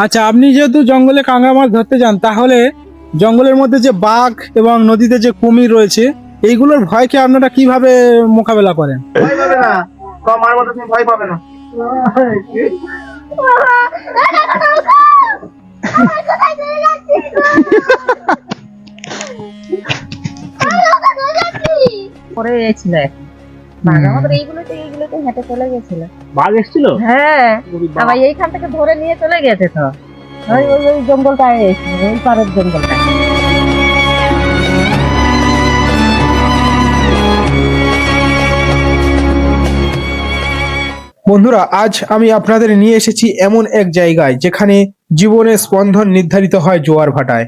আচ্ছা, আপনি যেহেতু জঙ্গলে কাঁকড়া মাছ ধরতে যান, তাহলে জঙ্গলের মধ্যে যে বাঘ এবং নদীতে যে কুমির রয়েছে, এইগুলোর ভয়কে আপনারা কিভাবে মোকাবেলা করেন? ভয় পাবে না, তো আমার মতো তুমি ভয় পাবে না। পরে গেছিল এখন বাঘ আমাদের এইগুলোতে হেঁটে চলে গেছিল। বাঘ এসেছিল? হ্যাঁ, আবার এইখান থেকে ধরে নিয়ে চলে গেছে তো ওই জঙ্গলটা এসেছিল, ওই পাড়ের জঙ্গলটা। বন্ধুরা, আজ আমি আপনাদের নিয়ে এসেছি এমন এক জায়গায় যেখানে জীবনের স্পন্দন নির্ধারিত হয় জোয়ার ভাটায়।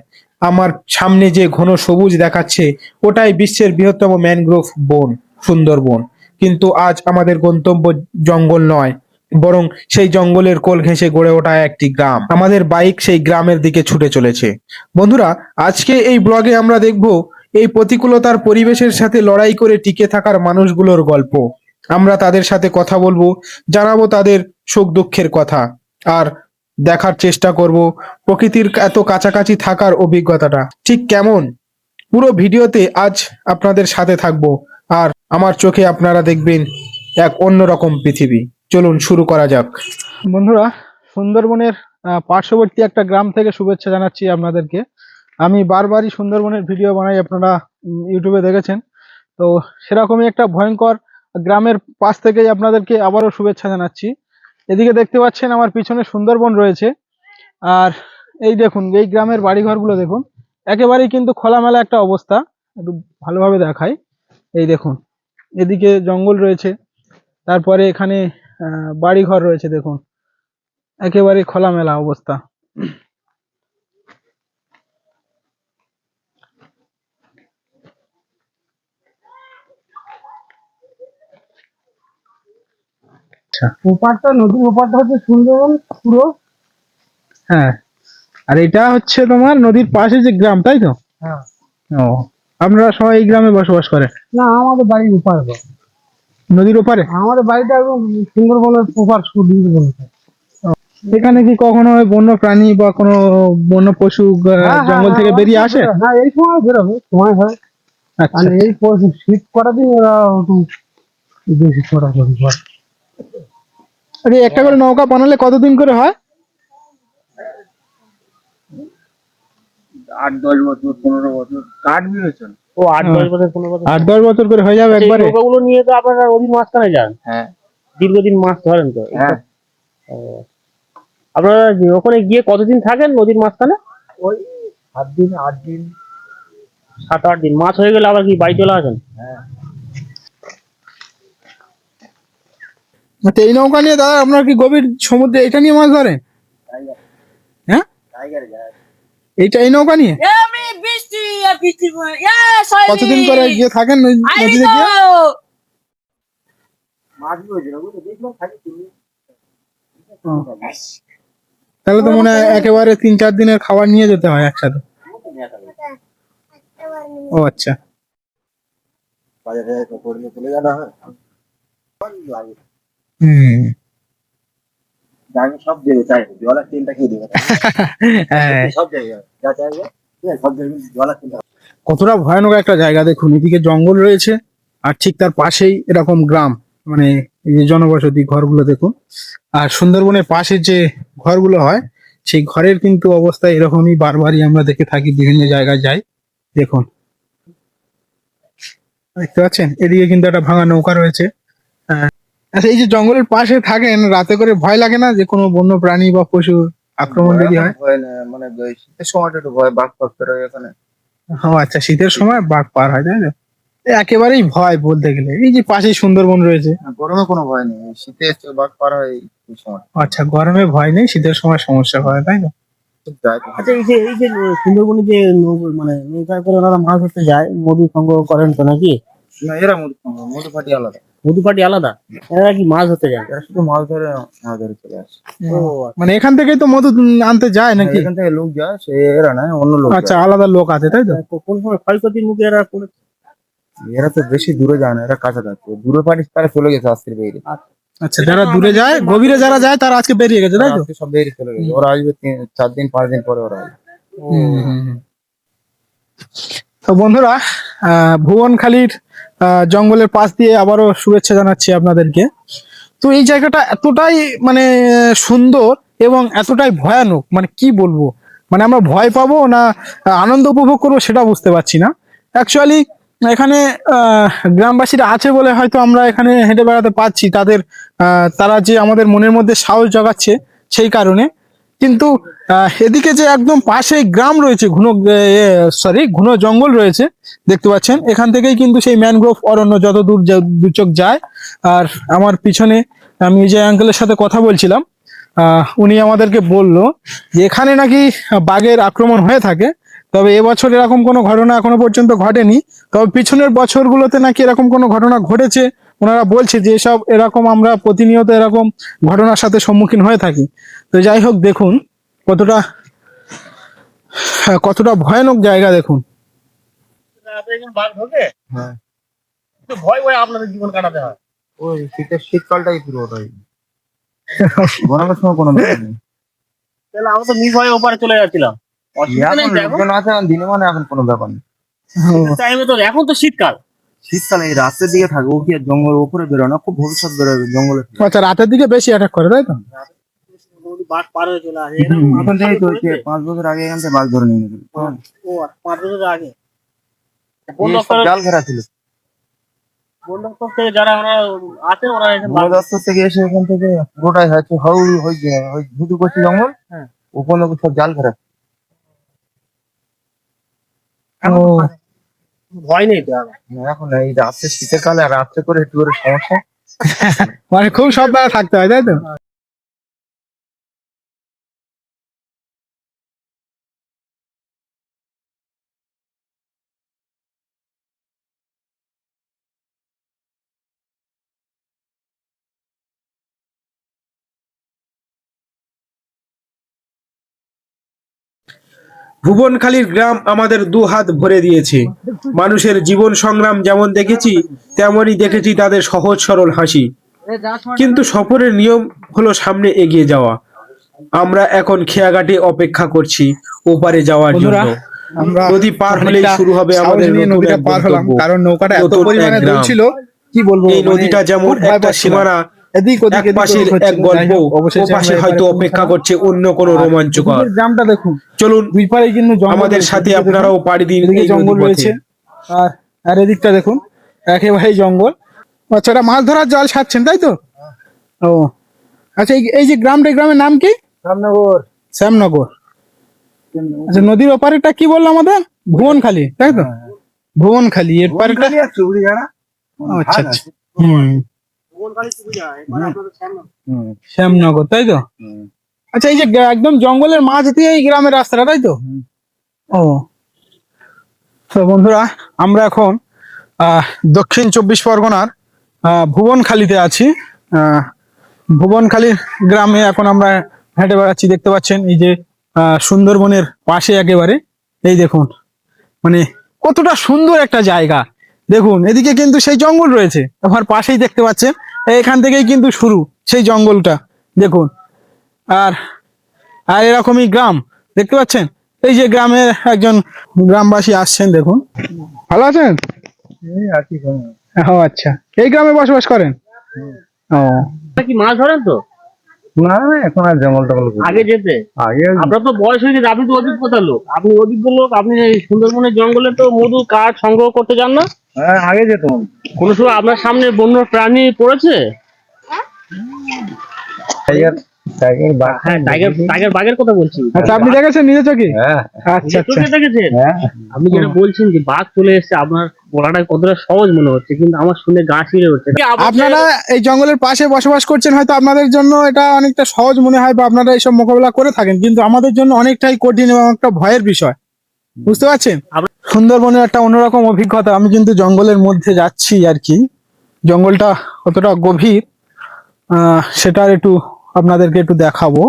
আমার সামনে যে ঘন সবুজ দেখাচ্ছে, ওটাই বিশ্বের বৃহত্তম ম্যানগ্রোভ বন, সুন্দরবন। কিন্তু আজ আমাদের গন্তব্য জঙ্গল নয়, বরং সেই জঙ্গলের কোল ঘেঁষে গড়ে ওঠা একটি গ্রাম। আমাদের বাইক সেই গ্রামের দিকে ছুটে চলেছে। বন্ধুরা, আজকে এই ব্লগে আমরা দেখব এই প্রতিকূলতার পরিবেশের সাথে লড়াই করে টিকে থাকার মানুষগুলোর গল্প। আমরা তাদের সাথে কথা বলবো, জানাবো তাদের সুখ দুঃখের কথা, আর দেখার চেষ্টা করব প্রকৃতির এত কাছাকাছি থাকার অভিজ্ঞতাটা ঠিক কেমন। পুরো ভিডিওতে আজ আপনাদের সাথে থাকবো, আর আমার চোখে আপনারা দেখবেন এক অন্যরকম পৃথিবী। চলুন শুরু করা যাক। বন্ধুরা, সুন্দরবনের পার্শ্ববর্তী একটা গ্রাম থেকে শুভেচ্ছা জানাচ্ছি আপনাদেরকে। আমি বারবারই সুন্দরবনের ভিডিও বানাই, আপনারা ইউটিউবে দেখেছেন। তো সেরকমই একটা ভয়ঙ্কর গ্রামের পাশ থেকেই আপনাদেরকে আবারও শুভেচ্ছা জানাচ্ছি। এদিকে দেখতে পাচ্ছেন আমার পিছনে সুন্দরবন রয়েছে, আর এই দেখুন এই গ্রামের বাড়িঘরগুলো দেখুন, একেবারেই কিন্তু খোলামেলা একটা অবস্থা। একটু ভালোভাবে দেখাই। এই দেখুন, এদিকে জঙ্গল রয়েছে, তারপরে এখানে বাড়িঘর রয়েছে, দেখুন একেবারে খোলামেলা অবস্থা। ওপারটা, নদীর ওপারটা হচ্ছে সুন্দরবন পুরো। হ্যাঁ, আর এটা হচ্ছে তোমার নদীর পাশে যে গ্রাম, তাই তো? হ্যাঁ। ও, আপনারা সবাই এই গ্রামে বসবাস করেন? না, আমাদের বাড়ির ওপার, নদীর ওপারে? আমাদের বাড়িটা একদম সুন্দরবনের ওপার, সুন্দরবন। এখানে কি কখনো বন্য প্রাণী বা কোনো বন্য পশু জঙ্গল থেকে বেরিয়ে আসে? হ্যাঁ, এই সময় বেরোবে, সময় হয়। আচ্ছা, আর এই শীত করা দিন ওরা একটু বেশি ছোটাছুটি করে। আরে একটা করে নৌকা বানালে কতদিন করে হয়? 8-10 বছর, 15 বছর কাঠ বিবেচন। ও 8-10 বছর, 15 বছর, 8-10 বছর করে হয়ে যাবে একবারে? নৌকাগুলো নিয়ে তো আপনারা নদীর মাঝখানে যান। হ্যাঁ, দীর্ঘদিন মাছ ধরেন তো। হ্যাঁ। আপনারা ওখানে গিয়ে কতদিন থাকেন নদীর মাঝখানে? ওই 7 দিন, 8 দিন। 7-8 দিন মাছ হয়ে গেলে আবার কি বাড়ি চলে আসেন? হ্যাঁ। আচ্ছা, এই নৌকা নিয়ে দাদা আপনার কি গভীর সমুদ্রে এটা নিয়ে মাছ ধরেন? হ্যাঁ, এইটা এই নৌকা নিয়ে কতদিন করে গিয়ে থাকেন নদীতে গিয়ে? তাহলে তো মনে হয় একেবারে 3-4 দিনের খাবার নিয়ে যেতে হয় একসাথে। ও আচ্ছা। হুম। সব জায়গায় চাই জলার তেলটা খেয়ে দেবে। সব জায়গায় যা চাইবে সব জায়গায় জলার তেলটা। কতটা ভয়ানক একটা জায়গা দেখুন, এদিকে জঙ্গল রয়েছে আর ঠিক তার পাশেই এরকম গ্রাম, মানে এই যে জনবসতি ঘরগুলো দেখুন। আর সুন্দরবনের পাশে যে ঘরগুলো হয়, সেই ঘরের কিন্তু অবস্থা এরকমই বারবারই আমরা দেখে থাকি, বিভিন্ন জায়গায় যাই। দেখুন, দেখতে পাচ্ছেন এদিকে কিন্তু একটা ভাঙা নৌকা রয়েছে। আচ্ছা, এই যে জঙ্গলের পাশে থাকেন, রাতে করে ভয় লাগে না যে কোনো বন্য প্রাণী বা পশু আক্রমণ যদি হয়? ভয় না, মানে শীতের সময়টা একটু ভয়, বাঘ ফাঘ বেরোয় এখানে। ও আচ্ছা, শীতের সময় বাঘ পার হয়, তাই না? একেবারেই ভয় বলতে গেলে। এই যে পাশেই সুন্দরবন রয়েছে। গরমে কোনো ভয় নেই, শীতে বাঘ পার হয় এই সময়। আচ্ছা, গরমে ভয় নেই, শীতের সময় সমস্যা হয়, তাই না? আচ্ছা, এই যে সুন্দরবনে যে মানে নৌকা করে ওনারা মাছ ধরতে যায়, মধু সংগ্রহ করেন তো নাকি? না, এরা মধু পাটি আলাদা। মধু পাটি আলাদা, এরা কি মাছ ধরতে যায়? এরা শুধু মাছ ধরে চলে আসে। ও মানে এখান থেকেই তো মধু আনতে যায় নাকি? এখান থেকে লোক যায়, সে এরা না, অন্য লোক আচ্ছা, যায়। আলাদা লোক আছে, তাই তো? কোন সময় ক্ষয়ক্ষতির মুখে এরা পড়ে? এরা তো বেশি দূরে যায় না, এরা কাছাকাছি। দূরে পাটি তারা চলে গেছে আস্তির বাইরে। আচ্ছা, যারা দূরে যায়, গভীরে যারা যায় তারা আজকে বেরিয়ে গেছে, তাই তো? আজকে সব বেরিয়ে চলে গেছে, ওরা আসবে 4 দিন 5 দিন পরে ওরা আসবে। তো বন্ধুরা, ভুবনখালীর জঙ্গলের পাশ দিয়ে আবারও শুভেচ্ছা জানাচ্ছি আপনাদেরকে। তো এই জায়গাটা এতটাই মানে সুন্দর এবং এতটাই ভয়ানক, মানে কি বলবো, মানে আমরা ভয় পাবো না আনন্দ উপভোগ করবো সেটা বুঝতে পারছি না। অ্যাকচুয়ালি এখানে গ্রামবাসীরা আছে বলে হয়তো আমরা এখানে হেঁটে বেড়াতে পারছি, তারা যে আমাদের মনের মধ্যে সাহস জগাচ্ছে সেই কারণে। কিন্তু এদিকে যে একদম পাশে গ্রাম রয়েছে, ঘন জঙ্গল রয়েছে দেখতে পাচ্ছেন, এখান থেকেই কিন্তু সেই ম্যানগ্রোভ অরণ্য যত দূর দু চোখ যায়। আর আমার পিছনে আমি যে আঙ্কেলের সাথে কথা বলছিলাম, উনি আমাদেরকে বলল যে এখানে নাকি বাঘের আক্রমণ হয়ে থাকে, তবে এবছর এরকম কোনো ঘটনা এখনো পর্যন্ত ঘটেনি। তবে পিছনের বছরগুলোতে নাকি এরকম কোনো ঘটনা ঘটেছে। ওনারা বলছে যে এরকম আমরা প্রতিনিয়ত এরকম ঘটনার সাথে সম্মুখীন হয়ে থাকি। তো যাই হোক, দেখুন কতটা ভয়ানক জায়গা দেখুন। বাঘ ঢোকে, হ্যাঁ, তো ভয় ভয় আপনাদের জীবন কাটাতে হয়। ওই শীতকালটাই পুরো ওটাই, গরমের সময় কোনো ব্যাপার নেই। তাহলে আমরা তো নির্ভয়ে ওপারে চলে যাচ্ছিলাম, অসুবিধা নেই এখন তো এখন? লোকজন আছে, এখন দিনে মানে এখন কোনো ব্যাপার নেই। টাইমে তো এখন তো শীতকাল, শীতকালে এই রাস্তার দিকে থাকে, ও কি আর জঙ্গল উপরে বেরোয় না, খুব ভবিষ্যৎ বেরোবে জঙ্গলে। আচ্ছা, রাতের দিকে বেশি অ্যাটাক করে, তাই তো? বাঘ পার হয়ে চলে আসে। এখন থেকেই তো হচ্ছে 5 বছর আগে এখান থেকে বাঘ ধরে নিয়ে গেছিল। ও 5 বছর আগে এই সব জাল ঘেরা ছিল। বন দপ্তর থেকে যারা ওরা আছেন, ওরা এসে বন দপ্তর থেকে এসে এখান থেকে পুরোটাই হচ্ছে ওই ধুধু করছি জঙ্গল, হ্যাঁ। ওখানে সব জাল ঘেরা। ও, ভয় নেই তো এখন। এখন এই রাত্রে শীতের কালে আর রাত্রে করে একটু করে সমস্যা। মানে খুব সাবধানে থাকতে হয়, তাই তো? ভুবনখালীর গ্রাম আমাদের দুহাত ভরে দিয়েছে। মানুষের জীবন সংগ্রাম যেমন দেখেছি, তেমনই দেখেছি তাদের সহজ সরল হাসি। কিন্তু সফরের নিয়ম হলো সামনে এগিয়ে যাওয়া। আমরা এখন খেয়াঘাটে অপেক্ষা করছি ওপারে যাওয়ার জন্য। নদী পার হলেই শুরু হবে আমাদের নতুন এক গন্তব্য। কারণ নৌকাটা এত নতুন এক পরিমাণে গ্রাম। দুলছিল, কি বলবো, এই নদীটা যেমন একটা সীমানা, এদিক ওদিক এক পাশের এক গল্প, ওপাশে হয়তো অপেক্ষা করছে অন্য কোনো রোমাঞ্চকর। গ্রামটা দেখুন, চলুন দুই পারে কিন্তু জঙ্গল আমাদের রয়েছে, সাথে এদিকে আপনারাও পাড়ি দিন এদিকে এই জঙ্গল নদীপথে। রয়েছে, আর আর এদিকটা দেখুন একেবারে জঙ্গল। আচ্ছা, এটা মাছ ধরার জাল ছাড়ছেন, তাই তো? ও আচ্ছা, এই যে গ্রামের নাম কি? রামনগর। শ্যামনগর। আচ্ছা, নদীর ওপারেটা কি বললো আমাদের? ভুবনখালী, তাই তো? ভুবনখালী, এর পারেটা? আচ্ছা আচ্ছা, শ্যামনগর, তাই তো? আচ্ছা, এই যে একদম জঙ্গলের মাঝ দিয়ে এই গ্রামের রাস্তাটা, তাই তো? ও, তো বন্ধুরা, আমরা এখন দক্ষিণ 24 পরগনার ভুবনখালীতে আছি। ভুবনখালী গ্রামে এখন আমরা হেঁটে বেড়াচ্ছি, দেখতে পাচ্ছেন এই যে সুন্দরবনের পাশে একেবারে। এই দেখুন, মানে কতটা সুন্দর একটা জায়গা। দেখুন, এদিকে কিন্তু সেই জঙ্গল রয়েছে, আমার পাশেই দেখতে পাচ্ছেন, এখান থেকেই কিন্তু শুরু সেই জঙ্গলটা, দেখুন। আর আর এরকমই গ্রাম দেখতে পাচ্ছেন, এই যে গ্রামের একজন গ্রামবাসী আসছেন, দেখুন। ভালো আছেন? ও আচ্ছা, এই গ্রামে বসবাস করেন? ও, আপনারা কি মাছ ধরেন তো? না, এখন আর জঙ্গল টঙ্গল আগে যেতে আগে আপনার তো বয়স হয়ে গেছে, আপনি তো অভিজ্ঞতা লোক, আপনি অভিজ্ঞ লোক, আপনি এই সুন্দরবনের জঙ্গলে তো মধু কাঠ সংগ্রহ করতে যান না? আগে যেতাম। কোন সময় আপনার সামনে বন্য প্রাণী পড়েছে? হ্যাঁ, টাইগার বাঘের কথা বলছি। আচ্ছা, আপনি দেখেছেন নিজে চোখে? হ্যাঁ, আচ্ছা আচ্ছা, চোখে দেখেছেন? আপনি যেটা বলছেন যে বাঘ চলে এসেছে, আপনার বলাটা কতটা সহজ মনে হচ্ছে, কিন্তু আমার শুনে গা শিউরে উঠছে। আপনারা এই জঙ্গলের পাশে বসবাস করছেন, হয়তো আপনাদের জন্য এটা অনেকটা সহজ মনে হয় বা আপনারা এইসব মোকাবেলা করে থাকেন, কিন্তু আমাদের জন্য অনেকটাই কঠিন এবং একটা ভয়ের বিষয়, বুঝতে পারছেন? সুন্দরবনের একটা অন্যরকম অভিজ্ঞতা। আমি কিন্তু জঙ্গলের মধ্যে যাচ্ছি আর কি, জঙ্গলটা কতটা গভীর সেটা একটু আপনাদেরকে একটু দেখাবো।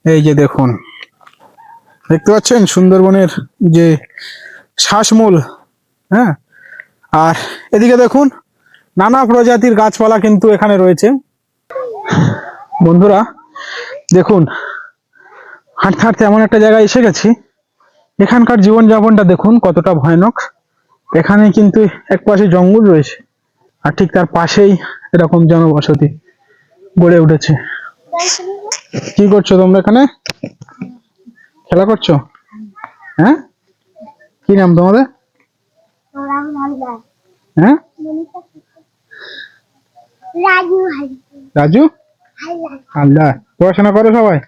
এই যে দেখুন, দেখতে পাচ্ছেন সুন্দরবনের যে শ্বাসমূল, হ্যাঁ। আর এদিকে দেখুন, নানা প্রজাতির গাছপালা কিন্তু এখানে রয়েছে, বন্ধুরা দেখুন, হাঁটতে হাঁটতে এমন একটা জায়গায় এসে গেছি, এখানকার জীবনযাপনটা দেখুন কতটা ভয়ানক। এখানে কিন্তু এক পাশে জঙ্গল রয়েছে, আর ঠিক তার পাশেই এরকম জনবসতি গড়ে উঠেছে। কি করছো তোমরা এখানে? খেলা করছো? হ্যাঁ, কি নাম তোমাদের? হ্যাঁ, রাজু হালদার। পড়াশোনা করো সবাই?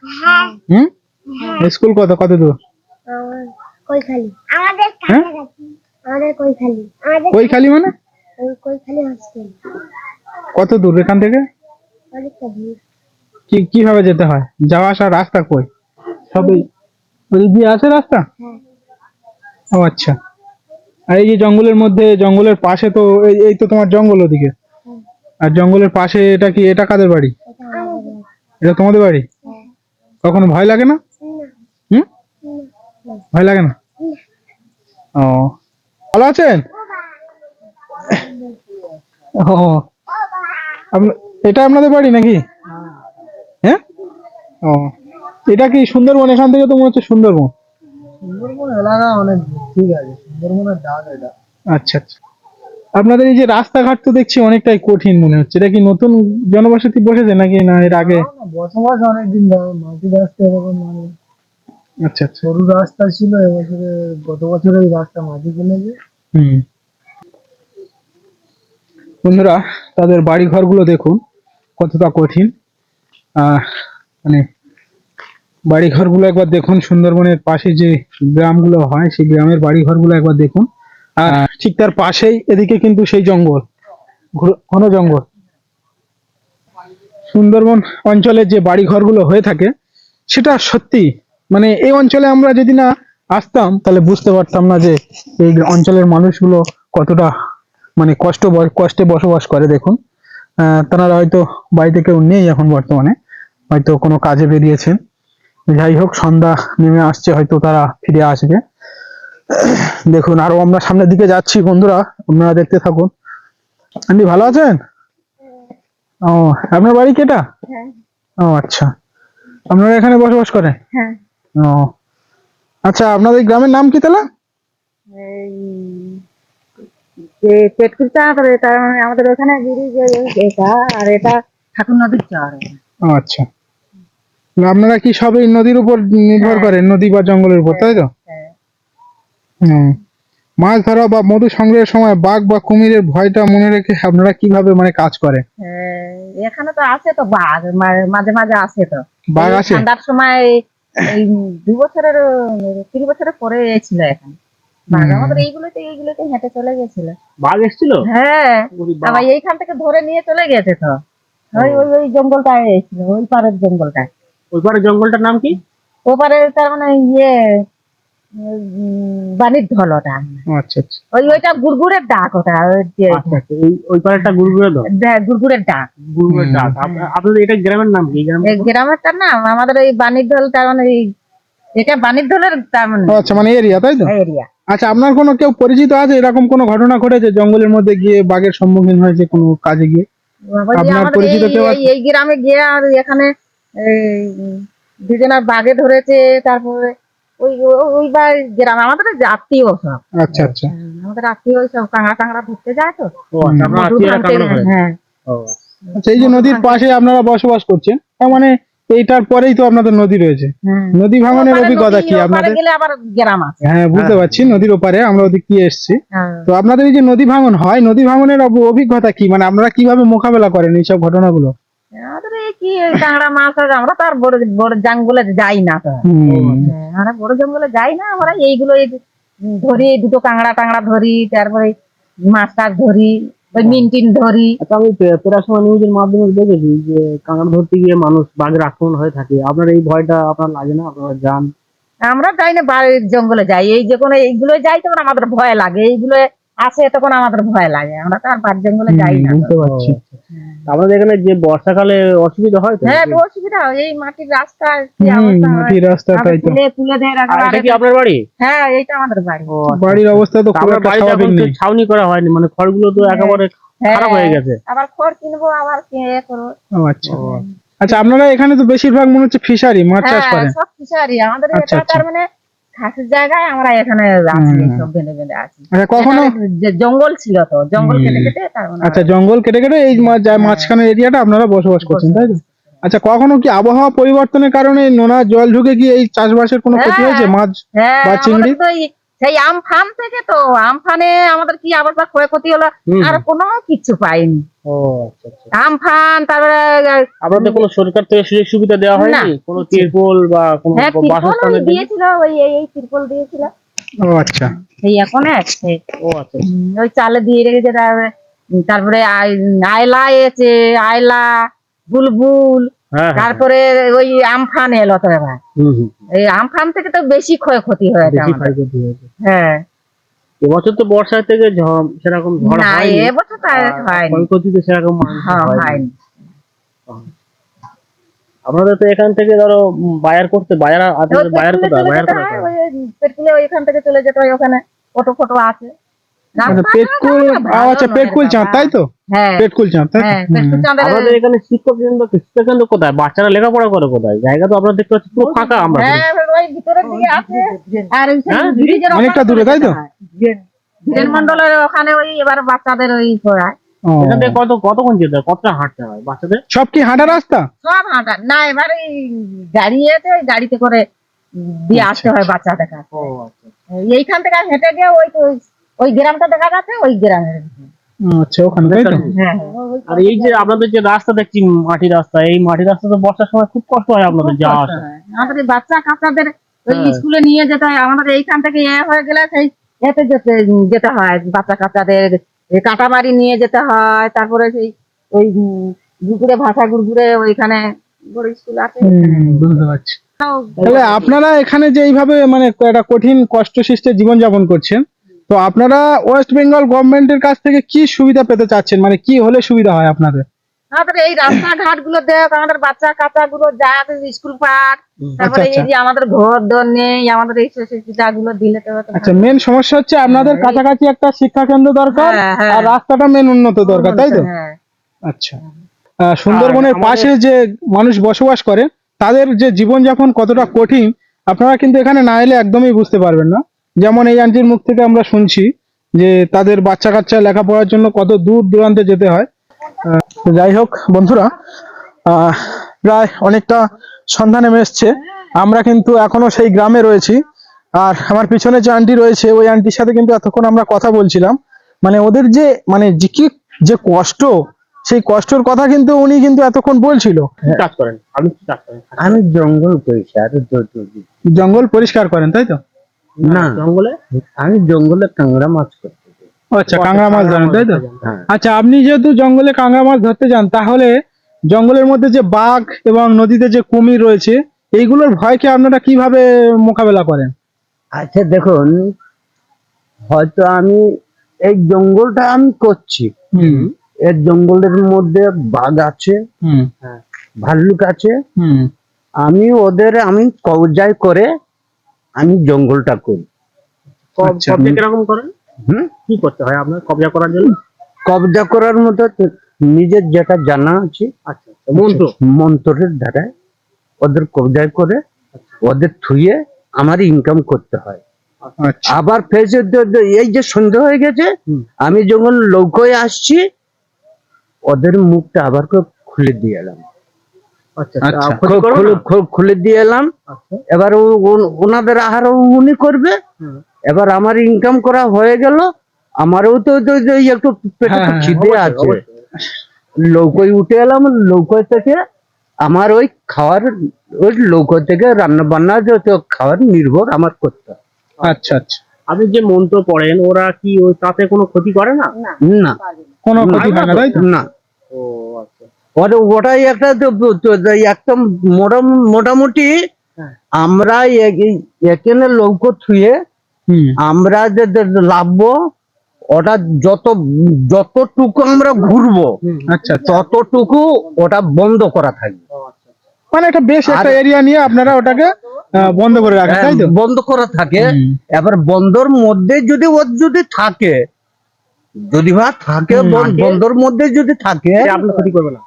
হুম, স্কুল কত দূর? কৈখালি আমাদের হ্যাঁ? কাছাকাছি, আমাদের কৈখালি, কৈখালি মানে ওই কৈখালি হস্টেল কত দূর এখান থেকে? অনেকটা দূর। কিভাবে যেতে হয়? যাওয়া আসার রাস্তা কই? সবই ওই দিয়ে আছে রাস্তা? হ্যাঁ। ও আচ্ছা। আর এই যে জঙ্গলের মধ্যে, জঙ্গলের পাশে তো এই তো তোমার জঙ্গল ওদিকে, আর জঙ্গলের পাশে এটা কি, এটা কাদের বাড়ি? এটা আমাদের বাড়ি। এটা তোমাদের বাড়ি? হ্যাঁ। কখনো ভয় লাগে না? না, হুম, না, ভয় লাগে না? ও, ভালো আছেন? ও, এটা আপনাদের বাড়ি নাকি? হ্যাঁ। ও, এটা কি সুন্দরবন? এখান থেকে তো মনে হচ্ছে সুন্দরবন। সুন্দরবন এলাকা অনেক, ঠিক আছে, সুন্দরবনের ডাক এটা। আচ্ছা আচ্ছা। আপনাদের এই যে রাস্তাঘাট তো দেখছি অনেকটাই কঠিন মনে হচ্ছে, এটা কি নতুন জনবসতি বসেছে নাকি না এর আগে? বসবাস অনেকদিন ধরে, মাটি রাস্তা এরকম মানে আচ্ছা আচ্ছা। সরু রাস্তা ছিল, এবছরে গত বছরে এই রাস্তা মাটি ফেলেছে। হুম। বন্ধুরা, তাদের বাড়ি ঘরগুলো দেখুন কতটা কঠিন। মানে বাড়ি ঘরগুলো একবার দেখুন, সুন্দরবনের পাশে যে গ্রামগুলো হয় সেই গ্রামের বাড়ি ঘরগুলো একবার দেখুন। আর ঠিক তার পাশেই এদিকে কিন্তু সেই জঙ্গল, ঘন জঙ্গল। সুন্দরবন অঞ্চলে যে বাড়ি ঘরগুলো হয়ে থাকে সেটা সত্যি, মানে এই অঞ্চলে আমরা যদি না আসতাম তাহলে বুঝতে পারতাম না যে এই অঞ্চলের মানুষগুলো কতটা মানে কষ্টে বসবাস করে। দেখুন, তারা হয়তো বাড়িতে কেউ নেই এখন বর্তমানে, হয়তো কোনো কাজে বেরিয়েছেন। যাই হোক, সন্ধ্যা নেমে আসছে, হয়তো তারা ফিরে আসবে। দেখুন, আরো আমরা সামনের দিকে যাচ্ছি বন্ধুরা, আপনারা দেখতে থাকুন। আন্টি ভালো আছেন? ও, আপনার বাড়ি কেটা? হ্যাঁ। ও আচ্ছা, আপনারা এখানে বসবাস করেন? হ্যাঁ। ও আচ্ছা, আপনাদের গ্রামের নাম কি তাহলে? এই যে পেটকুল চা করে, তার মানে আমাদের ওখানে ব্রিজ এটা, আর এটা ঠাকুর নদীর চর। ও আচ্ছা, আপনারা কি সব এই নদীর উপর নির্ভর হ্যাঁ। করেন, নদী বা জঙ্গলের উপর, তাই তো? হ্যাঁ। হুম। মাছ ধরা বা মধু সংগ্রহের সময় বাঘ বা কুমিরের ভয়টা মনে রেখে আপনারা কিভাবে মানে কাজ করেন? হ্যাঁ, এখানে তো আছে তো বাঘ, মাঝে মাঝে আসে তো। বাঘ এই আসে? ঠান্ডার সময় এই 2 বছরের 3 বছরের পরে ছিল এখানে বাঘ। আমাদের এইগুলোতে হেঁটে চলে গেছিল। বাঘ এসেছিল? হ্যাঁ, ওরে বাবা। আবার এইখান থেকে ধরে নিয়ে চলে গেছে তো। ওই ওই ওই জঙ্গলটায় এসেছিল, ওই পারের জঙ্গলটায়। ওই পারে জঙ্গলটার নাম কি? ওপারে তার মানে বাণির ঢল ওটা। ও আচ্ছা আচ্ছা। ওইটা গুড়গুড়ের ডাক, ওটা ওই যে আচ্ছা আচ্ছা, ওই পারেটা গুড়গুড়ে দাও, গুড়গুড়ের ডাক। গুড়গুড়ের ডাক। আপনাদের এটা গ্রামের নাম কি? এই গ্রামেরটার নাম আমাদের ওই বাণির ঢল, তার মানে এটা বাণির ঢলের তার মানে ও আচ্ছা, মানে এরিয়া, তাই তো? এরিয়া। আচ্ছা, আপনার কোনো কেউ পরিচিত আছে এরকম কোনো ঘটনা ঘটেছে জঙ্গলের মধ্যে গিয়ে বাঘের সম্মুখীন হয়েছে কোনো কাজে গিয়ে? আপনার আমাদের পরিচিত কেউ আছে? এই গ্রামে গিয়ে আর এখানে দুজনা বাঘে ধরেছে। তারপরে ওইবার গ্রাম আমাদের আত্মীয় সব। আচ্ছা আচ্ছা। আমাদের আত্মীয় সব কাঁকড়া টাংড়া ধরতে যায় তো। ও আচ্ছা, আপনার মধু আত্মীয়রা ভাঙতে, কামড়া করে? হ্যাঁ। ও আচ্ছা, এই যে নদীর পাশে আপনারা বসবাস করছেন, তার মানে এইটার পরেই তো আপনাদের নদী রয়েছে। নদী ভাঙনের ওপারে অভিজ্ঞতা নদী, কি ওপারে আপনাদের? গেলে আবার গ্রাম আছে। হ্যাঁ, বুঝতে পারছি, নদীর ওপারে আমরা ওদিক দিয়ে এসেছি। হ্যাঁ। তো আপনাদের এই যে নদী ভাঙন হয়, নদী ভাঙনের অভিজ্ঞতা কি, মানে আপনারা কিভাবে মোকাবেলা করেন এইসব ঘটনাগুলো? আমাদের এই কি এই কাঁকড়া মাছ আছে, আমরা তো আর বড় বড় জঙ্গলে যাই না তো। হ্যাঁ, আমরা বড় জঙ্গলে যাই না, আমরা এইগুলো ধরি, দুটো কাঁকড়া টাংড়া ধরি, তারপরে মাছ টাছ ধরি, ওই মিনটিন ধরি। আচ্ছা, আমি প্রায় সময় নিউজের মাধ্যমে দেখেছি যে কাঁকড়া ধরতে গিয়ে মানুষ বাঘের আক্রমণ হয়ে থাকে। আপনার এই ভয়টা আপনার লাগে না? আপনারা যান? আমরা যাই না, বাড়ির জঙ্গলে যাই। এই যে কোনো এইগুলো যাই তখন আমাদের ভয় লাগে, এইগুলো আসে তখন আমাদের ভয় লাগে, আমরা তো আর বাড়ির জঙ্গলে যাই না। বুঝতে পারছি। আমাদের এখানে যে বর্ষাকালে অসুবিধা হয় তো? হ্যাঁ, একটু অসুবিধা হয়, এই মাটির রাস্তা কি অবস্থা হয়। মাটির রাস্তা, আমাদের তাই তো। তুলে দেয় আর এটা কি আপনার বাড়ি? হ্যাঁ, এইটা আমাদের বাড়ি। বাড়ির অবস্থা তো খুব আপনার একটা বাড়িতে এখন স্বাভাবিক তো নেই। ছাউনি করা হয়নি, মানে খড়গুলো তো একেবারে খারাপ হয়ে গেছে। আবার খড় কিনবো, আবার করবো। ও আচ্ছা আচ্ছা, আপনারা এখানে তো বেশিরভাগ মনে হচ্ছে ফিশারি, মাছ চাষ হ্যাঁ, করেন। সব ফিশারি আমাদের আচ্ছা, এটা, আচ্ছা। তার মানে খাসির জায়গায় আমরা এখানে আছি, সব বেঁধে বেঁধে আছি। আচ্ছা কখনো এটা যে জঙ্গল ছিল, তো জঙ্গল কেটে কেটে তার মানে আচ্ছা জঙ্গল কেটে কেটে এই মাঝখানের এরিয়াটা আপনারা বসবাস করছেন, তাই তো? আচ্ছা কখনো কি আবহাওয়া পরিবর্তনের কারণে নোনা জল ঢুকে কি এই চাষবাসের কোনো ক্ষতি হয়েছে, মাছ হ্যাঁ, বা চিংড়ি? আমাদের তো সেই আমফান থেকে, তো আমফানে আমাদের কি অবস্থা, ক্ষয়ক্ষতি হলো, আর কোনো কিছু পাইনি। ও আচ্ছা আচ্ছা। আমফান, তারপরে আপনাদের কোনো সরকার থেকে সুযোগ সুবিধা দেওয়া হয়নি, কোনো তিরপল বা কোনো হ্যাঁ, তিরপল বাসস্থানের জন্য? দিয়েছিল, ওই এই তিরপল দিয়েছিল। ও আচ্ছা সেই এখন আছে, ও আচ্ছা। ওই চালে দিয়ে রেখেছে। তারপরে আয়লা এসেছে, আয়লা, বুলবুল, হ্যাঁ হ্যাঁ। তারপরে ওই আমফান এলো তো এবার। এই আমফান থেকে তো বেশি ক্ষয়ক্ষতি হয়েছে বেশি আমাদের। ক্ষয়ক্ষতি হয়েছে। হ্যাঁ, এবছর তো বর্ষা থেকে সেরকম ঝড় না হয়নি, এবছর তো আর হয়নি। ক্ষয়ক্ষতি তো সেরকম মানুষের হয়নি। হয়নি। আপনাদের তো এখান থেকে ধরো বায়ার করতে, আপনাদের বায়ার কোথায়, বায়ার করা পেটকুলে ওইখান থেকে চলে যেতে হয়, ওখানে অটো ফটো আছে। আচ্ছা পেটকুল, আচ্ছা পেটকুল চাঁদ, তাই তো? হ্যাঁ, পেটকুল চাঁদ, তাই তো? হ্যাঁ, পেটকুল চাঁদের আমাদের এখানে শিক্ষক কেন্দ্র কোথায়, বাচ্চারা লেখাপড়া করে কোথায়? জায়গা তো আপনার দেখতে পাচ্ছি পুরো ফাঁকা। আমরা হ্যাঁ, ওই ভিতরের দিকে আছে। আর ওই সেই হ্যাঁ, ব্রিজের অনেকটা ওখানে দূরে, তাই তো? ধীরেন মন্ডলের ওখানে ওই এবার বাচ্চাদের ওই পড়ায়। ও, এখান থেকে কতক্ষণ যেতে হয়, কতটা হাঁটতে হয় বাচ্চাদের? সব কি হাঁটা রাস্তা? সব হাঁটা না, এবার এই গাড়ি এতে গাড়িতে করে দিয়ে আসতে হয় বাচ্চাদের কাছে। ও আচ্ছা। এইখান থেকে হেঁটে গিয়ে ওই তো ওই গ্রামটা দেখা যাচ্ছে, ওই গ্রামের। আচ্ছা ওখানে, তাই তো? হ্যাঁ, আর এই যে আপনাদের যে রাস্তা দেখছি, মাটির রাস্তা, এই মাটির রাস্তা তো বর্ষার সময় খুব কষ্ট হয় আপনাদের যাওয়া আসা। আমাদের এই বাচ্চা কাচ্চাদের ওই হ্যাঁ। স্কুলে নিয়ে যেতে হয়। আমাদের এইখান থেকে হয়ে গেলে সেই এতে যেতে হয়, বাচ্চা কাচ্চাদের কাটাবাড়ি নিয়ে যেতে হয়। তারপরে সেই ওই গুড়গুড়ে, ভাষা গুড়গুড়ে, ওইখানে বড় স্কুল আছে। বুঝতে পারছি। তাহলে আপনারা এখানে যে এইভাবে মানে একটা কঠিন কষ্ট সৃষ্টে জীবনযাপন করছেন, তো আপনারা ওয়েস্ট বেঙ্গল গভর্নমেন্টের কাছ থেকে কি সুবিধা পেতে চাচ্ছেন, মানে কি হলে সুবিধা হয় আপনাদের? আমাদের এই রাস্তাঘাট গুলো দেখ, আমাদের বাচ্চা কাচ্চা গুলো যায় স্কুল পাঠ, তারপরে আচ্ছা, এই যে আমাদের ঘর দর নেই, আমাদের এই সুবিধা গুলো দিলে তো হতো। আচ্ছা মেন সমস্যা হচ্ছে আপনাদের কাছাকাছি একটা শিক্ষা কেন্দ্র দরকার, হ্যাঁ, হ্যাঁ। আর রাস্তাটা মেন উন্নত দরকার, তাই তো? হ্যাঁ। আচ্ছা সুন্দরবনের আমাদের- পাশে যে মানুষ বসবাস করে তাদের যে জীবনযাপন কতটা কঠিন আপনারা কিন্তু এখানে না এলে একদমই বুঝতে পারবেন না। যেমন এই আন্টির মুখ থেকে আমরা শুনছি যে তাদের বাচ্চা কাচ্চা লেখাপড়ার জন্য কত দূর দূরান্তে যেতে হয়। তো যাই হোক বন্ধুরা, প্রায় অনেকটা সন্ধ্যা নেমে এসছে, আমরা কিন্তু এখনো সেই গ্রামে রয়েছি। আর আমার পিছনে যে আন্টি রয়েছে ওই আন্টির সাথে কিন্তু এতক্ষণ আমরা কথা বলছিলাম, মানে ওদের যে মানে যে কষ্ট, সেই কষ্টের কথা কিন্তু উনি কিন্তু এতক্ষণ বলছিল। কি কাজ করেন আপনি, কি কাজ করেন? আমি জঙ্গল পরিষ্কার জঙ্গল পরিষ্কার করেন, তাই তো? না, জঙ্গলে আমি জঙ্গলে কাঁকড়া মাছ করতে যাই। ও আচ্ছা, কাঁকড়া মাছ ধরেন, তাই তো? হ্যাঁ। আচ্ছা আপনি যেহেতু জঙ্গলে কাঁকড়া মাছ ধরতে যান, তাহলে জঙ্গলের মধ্যে যে বাঘ এবং নদীতে যে কুমির রয়েছে এইগুলোর ভয়কে আপনারা কিভাবে মোকাবেলা করেন? আচ্ছা দেখুন, হয়তো আমি এই জঙ্গলটা আমি করছি, হুম এর জঙ্গলের মধ্যে বাঘ আছে, হুম ভাল্লুক আছে, হুম আমি কবজায় করে আমি জঙ্গলটা করি। আচ্ছা। কবজা কিরকম করেন, হুম, কি করতে হয় আপনার কবজা করার জন্য? কবজা করার মতো তো নিজের যেটা জানা আছে, আচ্ছা মন্ত্র। মন্ত্রের দ্বারায় ওদের কবজায় করে ওদের থুয়ে আমার ইনকাম করতে হয়। আচ্ছা আবার ফেসে এই যে সন্ধ্যা হয়ে গেছে, আমি যখন লৌকোয় আসছি ওদের মুখটা আবার খুলে দিয়ে এলাম, আচ্ছা আচ্ছা। খুলে দিয়ে এলাম। এবার ওনাদের আহার উনি করবে, এবার আমার ইনকাম করা হয়ে গেল, আমারও তো একটু পেটে তো খিদে আছে। লৌকোয় উঠে এলাম, লৌকোয় থেকে আমার ওই খাওয়ার, ওই লৌকো থেকে রান্না বান্না খাওয়ার নির্ভর আমার করতে হয়। আচ্ছা আচ্ছা, আপনি যে মন্ত্র পড়েন ওরা কি ওই তাতে কোনো ক্ষতি করে না? না, কোনো ক্ষতি হয় না, তাই তো? না, ও আচ্ছা। ওটাই একটা একদম মোটামুটি আমরা এখানে লৌকো থুয়ে হুম আমরা যে লাভবো, ওটা যতটুকু আমরা ঘুরবো আচ্ছা আচ্ছা, ততটুকু ওটা বন্ধ করা থাকবে। মানে একটা বেশ একটা এরিয়া নিয়ে আপনারা ওটাকে বন্ধ করে রাখেন, তাই তো? বন্ধ করা থাকে। হুম। এবার বন্ধর মধ্যে যদি ওর যদি থাকে যদি বা থাকে বন্ধর মধ্যে যদি থাকে সে আপনার ক্ষতি করবে না।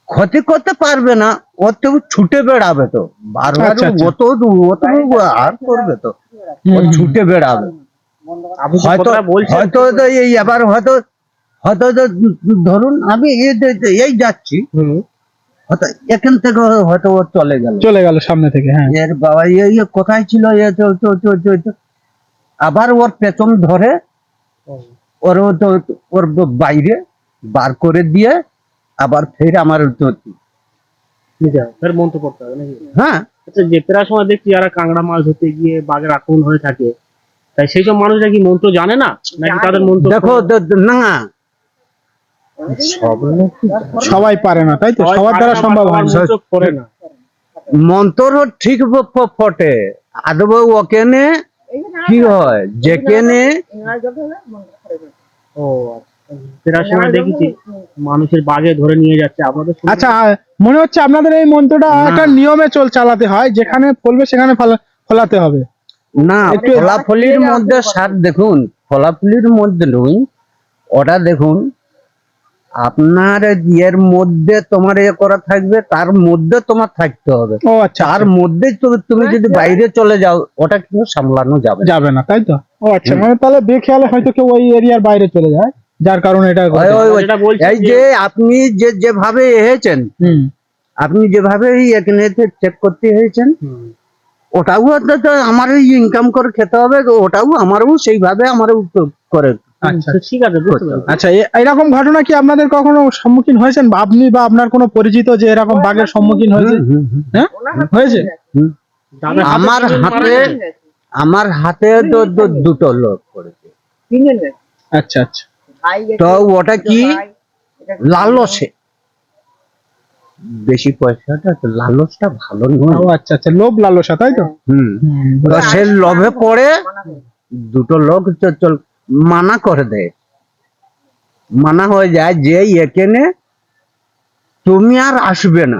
ক্ষতি করতে পারবে না, ও তো ছুটে বেড়াবে তো বারবার, আচ্ছা, আচ্ছা। অত আর করবে তো, ও ছুটে বেড়াবে। আপনি যে হয়তো কথাটা বলছেন, হয়তো তো এই এবার হয়তো হয়তো তো ধরুন আমি এই যাচ্ছি, হয়তো এখান থেকে হয়তো ও চলে গেল সামনে থেকে, হ্যাঁ। এর বাবা কোথায় ছিল, আবার ওর পেছন ধরে ওর ওর বাইরে বার করে দিয়ে আবার ফের আমার ফের মন্ত্র করতে হবে নাকি? হ্যাঁ। আচ্ছা, যে প্রায় সময় দেখছি যারা কাঁকড়া মাছ ধরতে গিয়ে বাঘের আক্রমণ হয়ে থাকে, তাই সেই সব মানুষরা কি মন্ত্র জানে না, নাকি তাদের মন্ত্র দেখো না, সব লোক সবাই পারে না, তাই তো, সবার দ্বারা সম্ভব হয় না। মন্ত্র করে না? মন্ত্র ঠিক ফটে আদৌ ওখানে কি হয় যেখানে ও প্রায় সময় দেখেছি মানুষের বাঘে ধরে নিয়ে যাচ্ছে, আপনাদের শুনে- আচ্ছা, মনে হচ্ছে আপনাদের এই মন্ত্রটা একটা নিয়মে চালাতে হয়, যেখানে ফলবে সেখানে ফলাতে হবে। না, ফলাফলির মধ্যে সার দেখুন, ফলাফলির মধ্যে নই, ওটা দেখুন আপনার ইয়ের মধ্যে তোমার এ করা থাকবে, তার মধ্যে তোমার থাকতে হবে। ও আচ্ছা, তার মধ্যে তুমি যদি বাইরে চলে যাও ওটা কিন্তু সামলানো যাবে না। যাবে না, তাই তো। ও আচ্ছা, মানে তাহলে বেখেয়ালে হয়তো কেউ ওই এরিয়ার বাইরে চলে যায়, যার কারণে এটা ঘটে। যেটা বলছি এই যে আপনি যেভাবে এসেছেন, হুম। আপনি যেভাবে এখানে চেক করতে এসেছেন, ওটাও তো আমার ইনকাম করে খেতে হবে, ওটাও আমারও সেইভাবে আমারও করে। আচ্ছা, ঠিক আছে, বুঝতে পেরেছি। আচ্ছা, এরকম ঘটনা কি আপনাদের কখনো সম্মুখীন হয়েছেন, বা আপনি বা আপনার কোনো পরিচিত যে এরকম বাঘের সম্মুখীন হয়েছে? হ্যাঁ, হয়েছে। যাদের আমার হাতে হাতে আমার হাতে তো দুটো লোক পড়েছে। আচ্ছা, আচ্ছা। তো ওটা কি লালসে, বেশি পয়সাটা তো লালসটা ভালো নয়। ও আচ্ছা, আচ্ছা, লোভ লালসা, তাই তো। তো সে লোভে পড়ে দুটো লোক চল মানা করে দেয়, মানা হয়ে যায় যে এখানে তুমি আর আসবে না।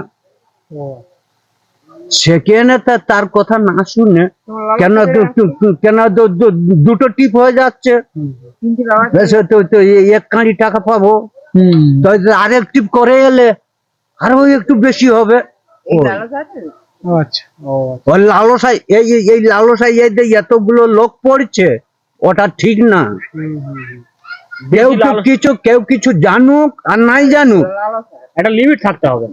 সেখানে তার কথা না শুনে কেন দুটো টিপ হয়ে যাচ্ছে, তো এক কাঁড়ি টাকা পাবো, তো আরেক টিপ করে এলে আরো একটু বেশি হবে। ও আচ্ছা, ওই লালসায় এই লালসায় এই যে এতগুলো লোক পড়ছে, ওটা ঠিক না। কেউ কিছু জানুক আর নাই জানুক, একটা লিমিট থাকতে হবে,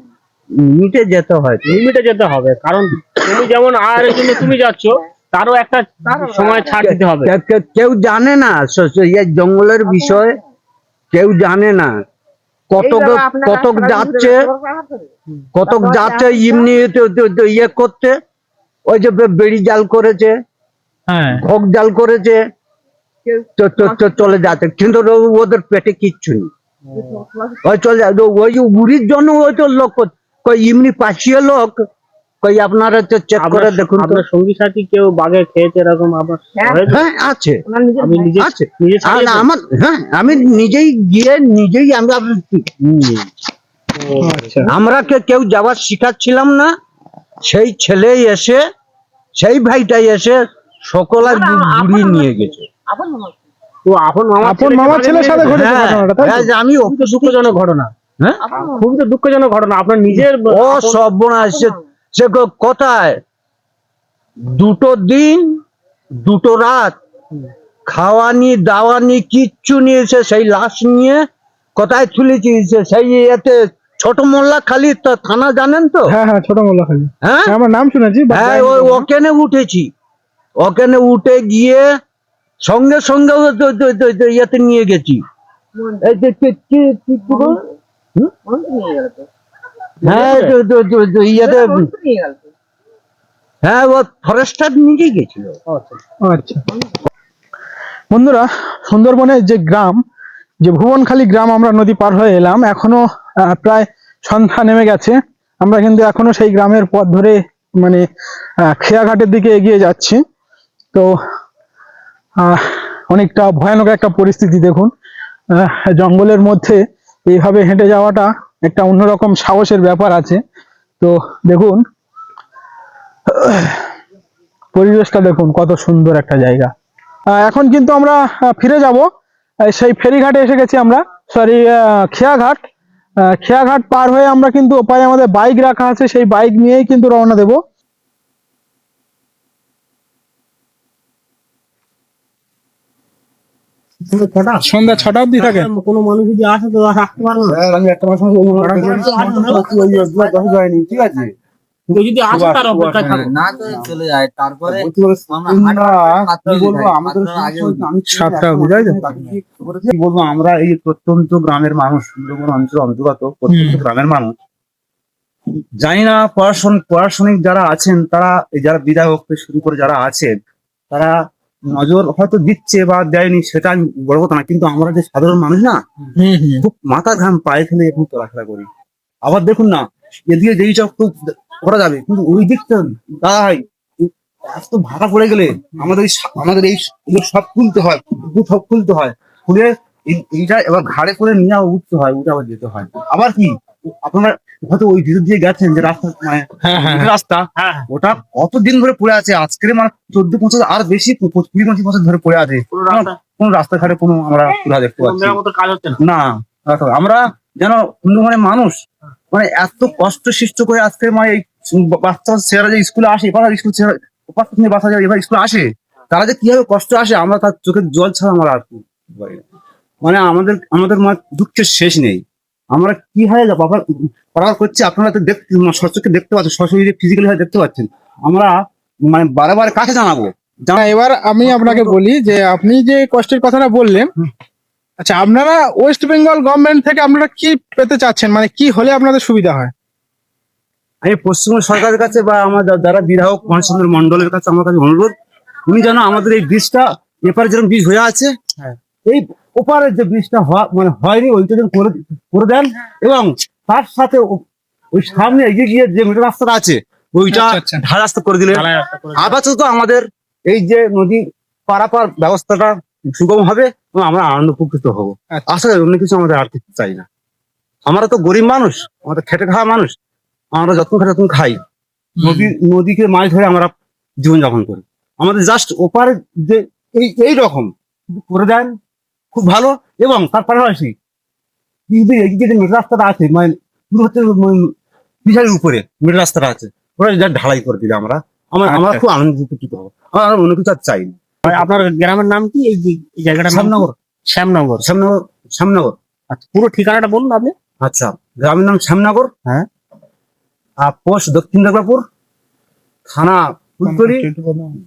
মিটে যেতে হয়। লিমিটে যেতে হবে, কারণ তুমি যেমন আয়ের জন্য তুমি যাচ্ছ, তারও একটা সময় ছাড় দিতে হবে। কেউ জানে না এই জঙ্গলের বিষয়, কেউ জানে না কতক যাচ্ছে এমনি ইয়ে করতে, ওই যে বেড়ি জাল করেছে, হ্যাঁ, ভোগ জাল করেছে, চলে যাচ্ছে, কিন্তু ওদের পেটে কিচ্ছু নেই, ওই চলে যায়। ওই উড়ির জন্য ওই তো লোক এমনি পাঠিয়ে লোক কই আপনারা চেক করে দেখুন তো। আপনার সঙ্গী সাথী কেউ বাঘে খেয়েছে এরকম আপনার হয়েছে? হ্যাঁ আছে, আমি নিজে আছে। নিজে আর ছাড়িয়েছেন? আমার আমি নিজেই গিয়ে নিজেই আচ্ছা, আমরা কেউ যাওয়ার শিখাচ্ছিলাম না, সেই ছেলে এসে, সেই ভাইটাই এসে সকলের ঘুরিয়ে নিয়ে গেছে। তো আপন মামার ছেলের সাথে ঘটেছে হ্যাঁ, ঘটনাটা, তাই তো? হ্যাঁ, আমি খুব তো দুঃখজনক ঘটনা, হ্যাঁ, খুব তো দুঃখজনক ঘটনা। আপনার নিজের ও সর্বনাশ, সে কোথায় দুটো দিন দুটো রাত খাওয়ানি দাওয়ানি কিচ্ছু নিয়েছে, সেই লাশ নিয়ে কোথায় তুলেছি, সেই এতে ছোট মোল্লা খালি থানা জানেন তো? হ্যাঁ, হ্যাঁ, ছোট মোল্লাখালী। হ্যাঁ, আমার নাম শুনেছি, but হ্যাঁ, জানি না। ওখানে উঠেছি, ওখানে উঠে গিয়ে সঙ্গে সঙ্গে ইয়েতে নিয়ে গেছি। এই যে কি বল? হ্যাঁ, ইয়েতে, হ্যাঁ, ও ফরেস্টার নিজেই গেছিল। আচ্ছা, বন্ধুরা, সুন্দরবনের যে গ্রাম, যে ভুবনখালী গ্রাম, আমরা নদী পার হয়ে এলাম, এখনো প্রায় সন্ধ্যা নেমে গেছে। আমরা কিন্তু এখনো সেই গ্রামের পথ ধরে মানে খেয়াঘাটের দিকে এগিয়ে যাচ্ছি। তো অনেকটা ভয়ানক একটা পরিস্থিতি দেখুন, জঙ্গলের মধ্যে এইভাবে হেঁটে যাওয়াটা একটা অন্যরকম সাহসের ব্যাপার আছে। তো দেখুন পরিবেশটা, দেখুন কত সুন্দর একটা জায়গা। এখন কিন্তু আমরা ফিরে যাব। সেই ফেরিঘাটে এসে গেছি আমরা, সরি খেয়াঘাট। খেয়াঘাট পার হয়ে আমরা কিন্তু ওপারে আমাদের বাইক রাখা আছে, সেই বাইক নিয়েই কিন্তু রওনা দেবো। সন্ধ্যা 6টা অবধি থাকে। কোনো মানুষ যদি আসে তো রাখতে পারবো না। আমি একটা মাস যায়নি, ঠিক আছে? কেউ যদি আসে তার অপেক্ষায় থাকো। না তো চলে যায়, তারপরে সাতটা অবধি, তাই তো? কি বলবো, আমরা এই প্রত্যন্ত গ্রামের মানুষ, সুন্দরবন অঞ্চল অন্তর্গত প্রত্যন্ত গ্রামের মানুষ, জানি না প্রশাসনিক যারা আছেন তারা, এই যারা বিধায়ক থেকে শুরু করে যারা আছেন, তারা নজর হয়তো দিচ্ছে বা দেয়নি, সেটা আমি বড় কথা না, কিন্তু আমরা যে সাধারণ মানুষ না, খুব মাথা ঘাম পায়ে ফেলে এখন চলাফেরা করি। আবার দেখুন না, এদিকে যেই চক তো করা যাবে, কিন্তু ওই দিকটা দাঁড়াই এত ভাড়া পড়ে গেলে আমাদের এই সব খুলতে হয়, সব খুলতে হয়, খুলে এইটা এবার ঘাড়ে করে নিয়ে উঠতে হয়, উঠে আবার যেতে হয়। আবার কি আপনারা হয়তো ওই ভিতর দিয়ে গেছেন যে রাস্তা, মানে রাস্তা, ওটা কতদিন ধরে পড়ে আছে, আজকের মানে 14-15 আর বেশি 20-25 বছর ধরে পড়ে আছে। কোন রাস্তাঘাটে কোনো আমরা সুবিধা দেখতে পাচ্ছি কাজ হচ্ছে না। না। আমরা যেন মানে মানুষ মানে এত কষ্ট সৃষ্ট করে আজকে মানে এই বাচ্চা ছেলেরা যে স্কুলে আসে, এবার স্কুল ছেড়ে বাচ্চা যায়, এবার স্কুলে আসে, তারা যে কিভাবে কষ্ট আসে, আমরা তার চোখের জল ছাড়া আমরা আর কি পারি না। মানে আমাদের মানে দুঃখের শেষ নেই। আমরা কি হয় পড়াশোনা করছি, আপনারা তো সচক্ষে দেখতে পাচ্ছেন, সশরীরে ফিজিক্যালি ভাবে দেখতে পাচ্ছেন। আমরা মানে বারে কাছে জানাবো। এবার আমি আপনাকে বলি যে আপনি যে কষ্টের কথাটা বললেন, আচ্ছা আপনারা ওয়েস্ট বেঙ্গল গভর্নমেন্ট থেকে আপনারা কি পেতে চাচ্ছেন, মানে কি হলে আপনাদের সুবিধা হয়? আমি পশ্চিমবঙ্গ সরকারের কাছে বা আমার যারা বিধায়ক গণেশচন্দ্র মন্ডলের কাছে আমার কাছে অনুরোধ, উনি যেন আমাদের এই ব্রিজটা, এপারে যেরকম ব্রিজ হয়ে আছে, এই ওপারের যে ব্রিজটা মানে হয়নি, ওইটা যেন করে দেন, এবং তার সাথে ওই সামনে এগিয়ে গিয়ে যে মেট্রো রাস্তাটা আছে, ওইটা ঢাল রাস্তা করে দিলে আপাতত আমাদের এই যে নদী পারাপার ব্যবস্থাটা সুগম হবে এবং আমরা আনন্দ উপকৃত হবো। আসলে অন্য কিছু আমাদের আর কিছু চাই না। আমরা তো গরিব মানুষ, আমাদের খেটে খাওয়া মানুষ, আমরা যত্ন খাই, নদীকে মাছ ধরে আমরা জীবনযাপন করি। আমাদের জাস্ট ওপারে যে এই রকম করে দেন খুব ভালো। এবং তার পাশাপাশি এদিকে যে মেট্রো রাস্তাটা আছে, মানে বিশালের উপরে মেট্রো রাস্তাটা আছে, ওরা যা ঢালাই করে দিলে আমরা খুব আনন্দ উপকৃত হবো। আমরা অন্য কিছু আর চাই না। আপনার গ্রামের নাম কি? এই জায়গাটা শ্যামনগর। শ্যামনগর। আচ্ছা, পুরো ঠিকানাটা বলুন আপনি। আচ্ছা, গ্রামের নাম শ্যামনগর, হ্যাঁ, পোস্ট দক্ষিণ দুর্গাপুর, থানা ফুলতলি,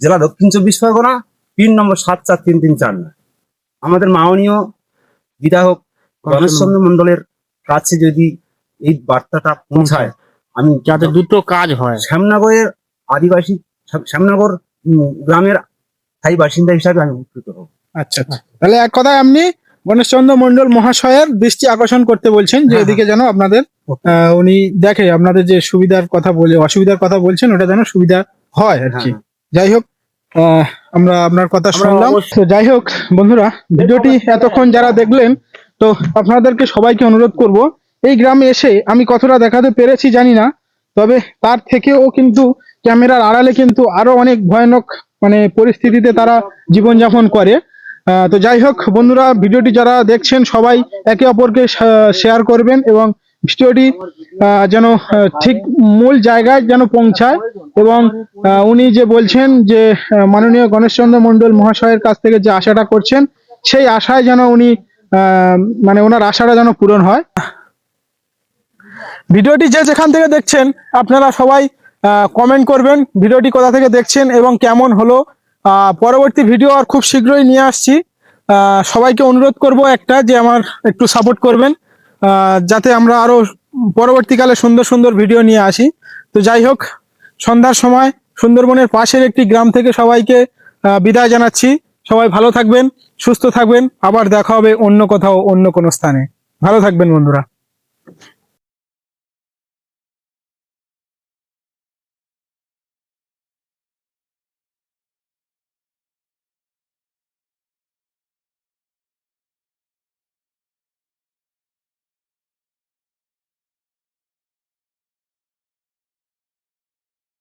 জেলা দক্ষিণ 24 পরগনা, পিন নম্বর 743349। আমাদের মাননীয় বিধায়ক গণেশচন্দ্র মন্ডলের কাছে যদি এই বার্তাটা পৌঁছায়, আমি যাতে দুটো কাজ হয়, শ্যামনগরের আদিবাসী, শ্যামনগর গ্রামের স্থায়ী বাসিন্দা হিসাবে আমি উপকৃত হব। আচ্ছা, তাহলে এক কথায় আপনি গণেশচন্দ্র মন্ডল মহাশয়ের দৃষ্টি আকর্ষণ করতে বলছেন যে এদিকে যেন আপনাদের উনি দেখে আপনাদের যে সুবিধার কথা বলে অসুবিধার কথা বলছেন, ওটা যেন সুবিধা হয় আর কি। যাই হোক, আমরা আপনার কথা শুনলাম। তো যাই হোক বন্ধুরা, ভিডিওটি এতক্ষণ যারা দেখলেন, তো আপনাদেরকে সবাইকে অনুরোধ করব, এই গ্রামে এসে আমি কতটা দেখাতে পেরেছি জানি না, তবে তার থেকেও কিন্তু ক্যামেরার আড়ালে কিন্তু আরো অনেক ভয়ানক মানে পরিস্থিতিতে তারা জীবনযাপন করে। তো যাই হোক বন্ধুরা, ভিডিওটি যারা দেখছেন সবাই একে অপরকে শেয়ার করবেন এবং ভিডিওটি যেন ঠিক মূল জায়গায় যেন পৌঁছায়। এবং উনি যে বলছেন যে মাননীয় গণেশচন্দ্র মন্ডল মহাশয়ের কাছ থেকে যে আশাটা করছেন, সেই আশায় যেন উনি মানে ওনার আশাটা যেন পূরণ হয়। ভিডিওটি যে যেখান থেকে দেখছেন আপনারা সবাই কমেন্ট করবেন ভিডিওটি কোথা থেকে দেখছেন এবং কেমন হলো। পরবর্তী ভিডিও আর খুব শীঘ্রই নিয়ে আসছি। সবাইকে অনুরোধ করব একটা, যে আমার একটু সাপোর্ট করবেন যাতে আমরা আরো পরবর্তীকালে সুন্দর সুন্দর ভিডিও নিয়ে আসি। তো যাই হোক, সন্ধ্যার সময় সুন্দরবনের পাশের একটি গ্রাম থেকে সবাইকে বিদায় জানাচ্ছি। সবাই ভালো থাকবেন, সুস্থ থাকবেন, আবার দেখা হবে অন্য কোথাও অন্য কোনো স্থানে। ভালো থাকবেন বন্ধুরা।